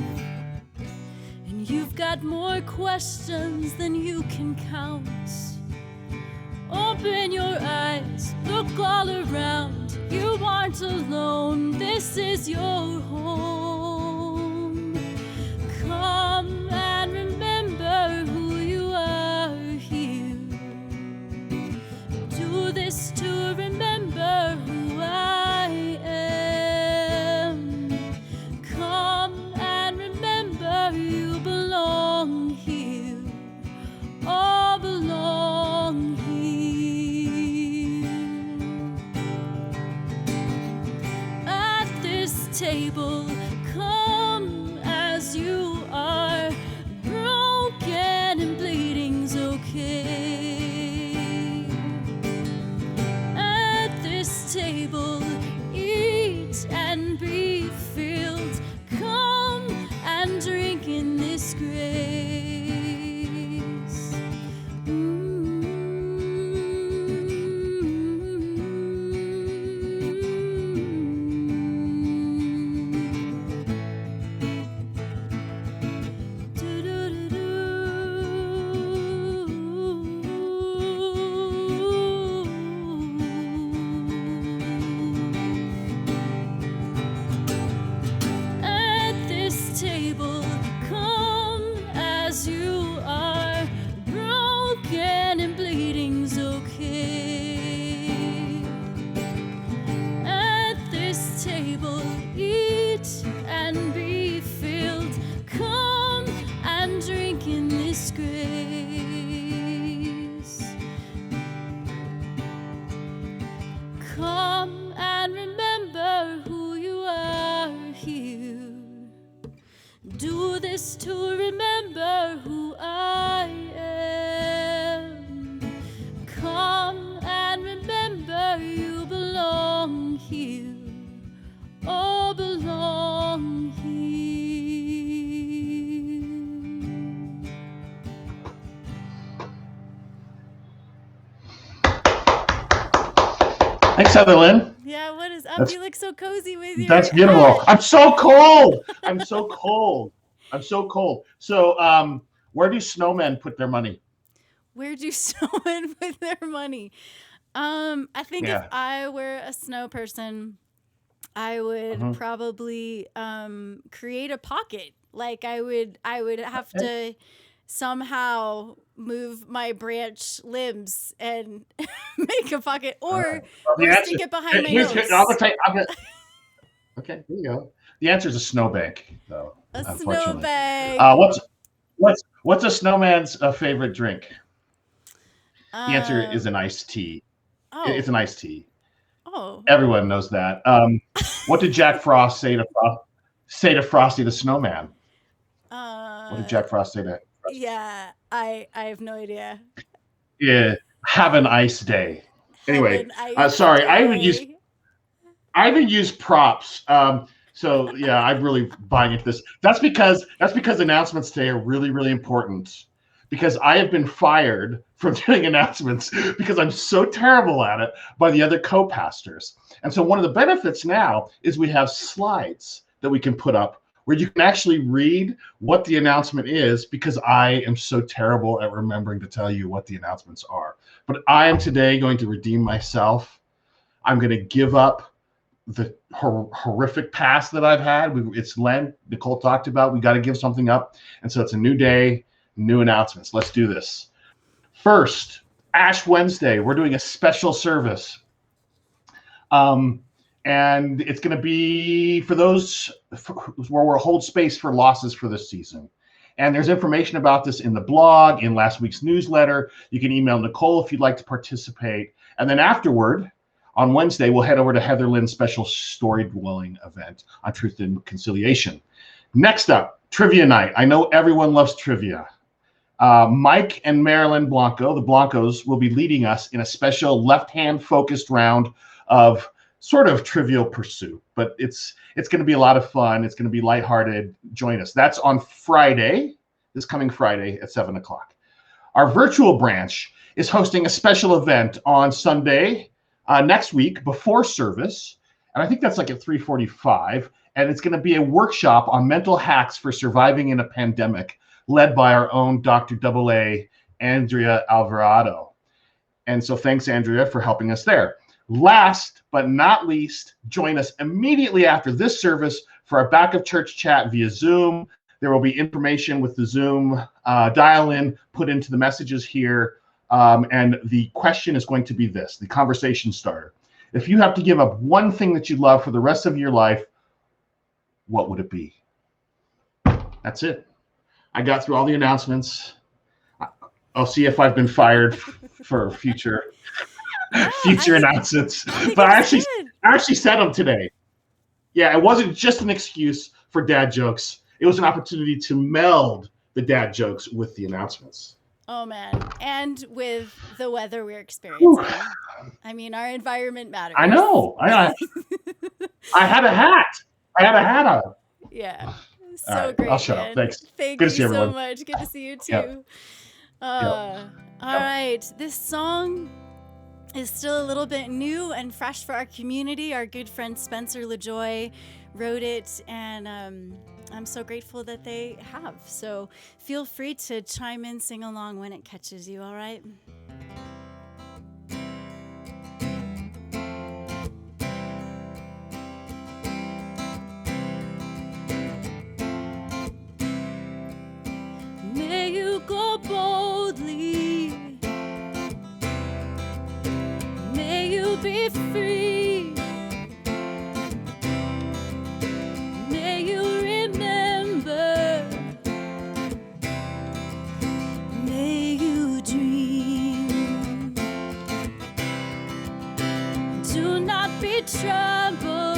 and you've got more questions than you can count. Open your eyes, look all around. You aren't alone, this is your home. Come and remember who you are here. Do this to remember who I am. Come and remember you belong here. All belong here. At this table, come as you are. Broken and bleeding's okay. At this table, eat and be filled. Come and drink in this grace. At this table, come as you are. Broken and bleeding's okay. At this table, eat and be filled. Come and drink in this grace. Come and remember who you are here. Do this to remember who I am. Come and remember you belong here. All belong here. Thanks, Heather Lynn. Yeah, what is up? That's- You look so cozy with your That's beautiful. I'm so cold. I'm so cold. I'm so cold. So, where do snowmen put their money? Where do snowmen put their money? I think if Yeah. I were a snow person, I would Mhm. probably create a pocket. Like I would have to somehow move my branch limbs and make a pocket, or Well, or stick it behind my here's- nose. I'm gonna tell you- okay, here you go. The answer is a snowbank, though. A unfortunately. snowbank. What's a snowman's favorite drink? The answer is Um, an iced tea. oh, It's an iced tea. oh. Everyone knows that. What did Jack Frost say to Frosty the Snowman? What did Jack Frost say to? Yeah, I have no idea. Yeah, have an ice day. Anyway, Have an ice sorry, I even day. use props. So yeah, I'm really buying into this. That's because announcements today are really, really important. Because I have been fired from doing announcements because I'm so terrible at it by the other co-pastors. And so one of the benefits now is we have slides that we can put up where you can actually read what the announcement is, because I am so terrible at remembering to tell you what the announcements are. But I am today going to redeem myself. I'm going to give up the horrific past that I've had. It's Lent. Nicole talked about we got to give something up. And so it's a new day, new announcements. Let's do this. First, Ash Wednesday, we're doing a special service. And it's going to be for those where we'll hold space for losses for this season. And there's information about this in the blog, in last week's newsletter. You can email Nicole if you'd like to participate. And then afterward, on Wednesday, we'll head over to Heather Lynn's special story dwelling event on Truth and Conciliation. Next up, trivia night. I know everyone loves trivia. Mike and Marilyn Blanco, the Blancos, will be leading us in a special left-hand focused round of sort of Trivial Pursuit, but it's going to be a lot of fun. It's going to be lighthearted. Join us. That's on Friday, this coming Friday at 7:00. Our virtual branch is hosting a special event on Sunday, next week before service, and I think that's like at 3:45, and it's going to be a workshop on mental hacks for surviving in a pandemic, led by our own Dr. AA, Andrea Alvarado. And so thanks, Andrea, for helping us there. Last but not least, join us immediately after this service for our Back of Church chat via Zoom. There will be information with the Zoom dial-in put into the messages here. And the question is going to be this, the conversation starter. If you have to give up one thing that you love for the rest of your life, what would it be? That's it. I got through all the announcements. I'll see if I've been fired for future announcements. But I actually said them today. Yeah, it wasn't just an excuse for dad jokes. It was an opportunity to meld the dad jokes with the announcements. Oh, man. And with the weather we're experiencing. I mean, our environment matters. I know. I had a hat. I had a hat on. Yeah. So All right, great. I'll shut up. Thanks. Thank Good you to see so everyone. much. Good to see you too. Yep. All right. This song is still a little bit new and fresh for our community. Our good friend Spencer LaJoy wrote it, and I'm so grateful that they have. So feel free to chime in, sing along when it catches you, all right? May you go boldly. May you be free. May you remember. May you dream. Do not be troubled.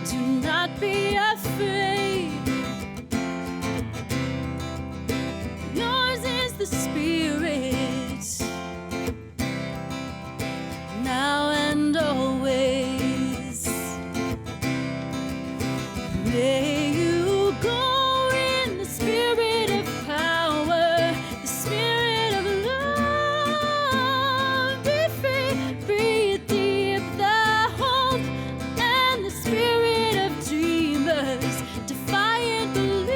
Do not be afraid. Yours is the Spirit, now and always. May you go in the spirit of power, the spirit of love. Be free, breathe deep the hope and the spirit of dreamers, defiant believers.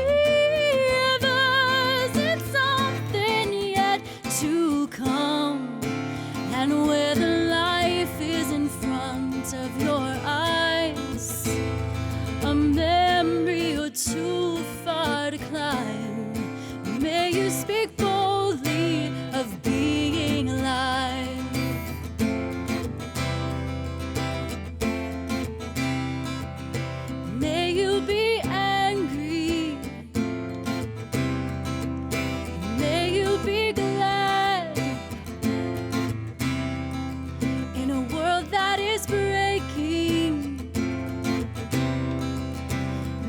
It's something yet to come, and whether life is in front of your eyes, a memory or too far to climb, may you speak boldly of being alive. May you be angry. May you be glad. In a world that is breaking,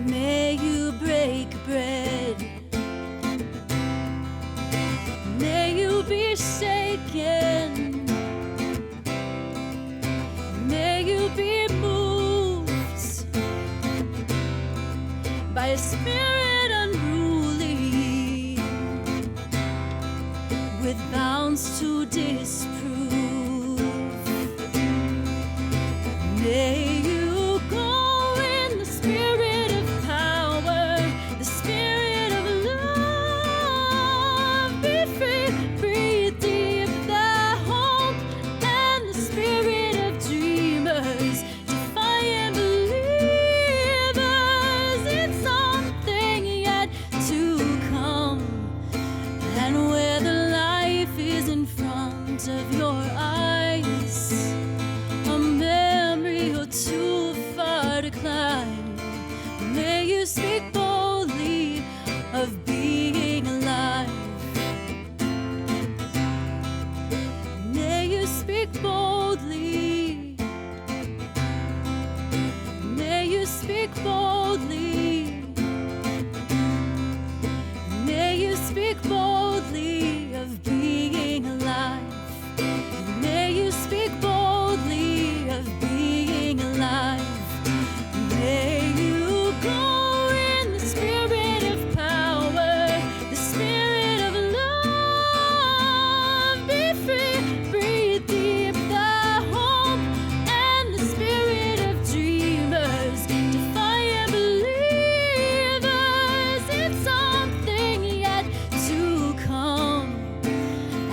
may you break bread. May you be shaken. May you be moved by a spirit unruly, with bounds to disprove. May you go in the spirit of power, the spirit of love. Be free, breathe deep the hope and the spirit of dreamers, defiant believers. It's something yet to come, and whether life is in front of your eyes, a memory or two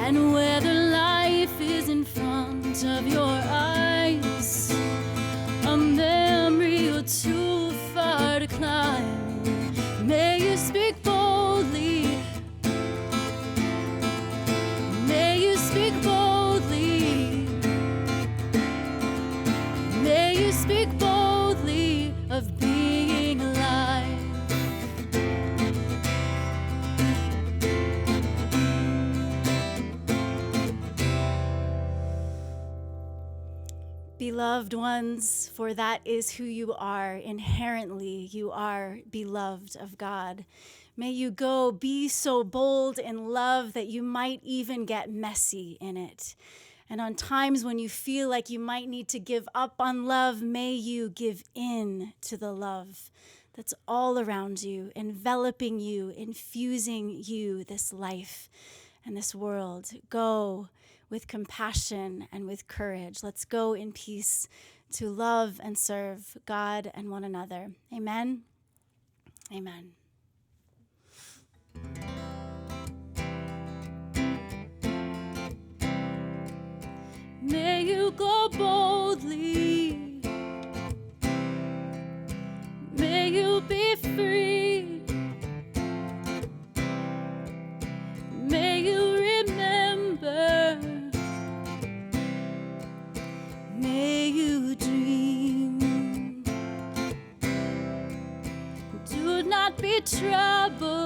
And whether life is in front of your eyes, a memory or too far to climb, may you speak boldly. May you speak boldly. May you speak boldly of being alive. Beloved ones, for that is who you are. Inherently, you are beloved of God. May you go be so bold in love that you might even get messy in it. And on times when you feel like you might need to give up on love, may you give in to the love that's all around you, enveloping you, infusing you, this life and this world. Go with compassion and with courage. Let's go in peace to love and serve God and one another. Amen. Amen. May you go boldly. May you be free. May you remember. May you dream. Do not be troubled.